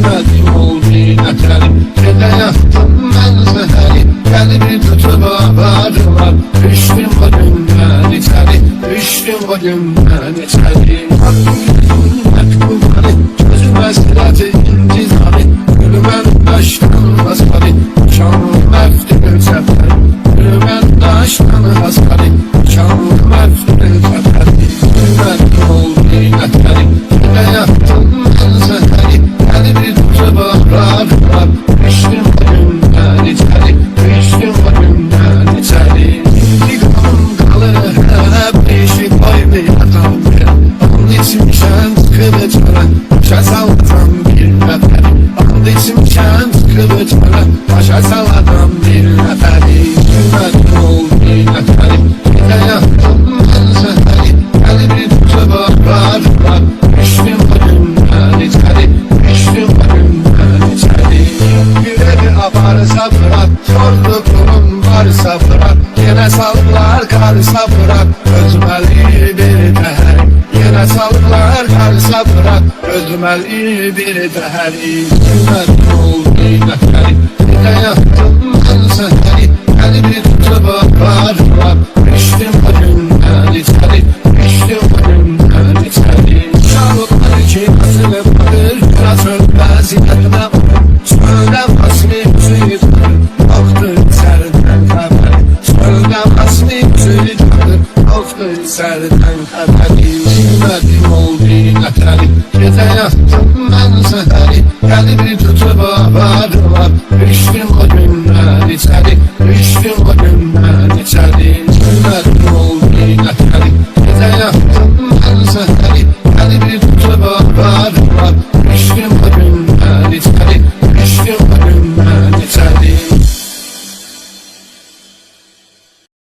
Bilmedim oldu yeterim. Gece yaktım ben zeheri, kalbi tutup bağırdılar. Düştüm o günden içeri, düştüm o günden içeri. Mektubları, gözüme silahı intizarı, gülmen taştan hasarı, şanlı meftül seferi. Gülmen taştan hasarı, şanlı meftül seferi. Bilmedim oldu yeterim. Gece yaktım ben zeheri, kalbi tutup bağırdılar. Düştüm o günden içeri, düştüm o günden içeri. İntikamım kalır hep değişik boy bir adam. Onun için şans kılıçlara başa salladım bir nefer. Onun için şans kılıçlara başa salladım bir nefer. Bilmedim oldu bir neferim. Gece yaktım ben zeheri, kalbi tutup bağırdılar. Düştüm o günden içeri, düştüm o günden içeri. Yüreği aparsa bırak, sorduğum varsa bırak. Yine sallar karsa bırak, özmeli bir değer. Yine sallar karsa bırak, özmeli bir değer. Bilmedim oldu yeterim. Gece yaktım ben zeheri, kalbi tutup bağırdılar. Düştüm o günden içeri, düştüm o günden içeri. Şarkılar ki nasıl bakır, biraz ölmez yine söylemez mi müziğin, aktı serden haber. Söylemez mi müziğin, aktı serden haber. Bilmedim oldu yeterim. Gece yaktım ben zeheri, kalbi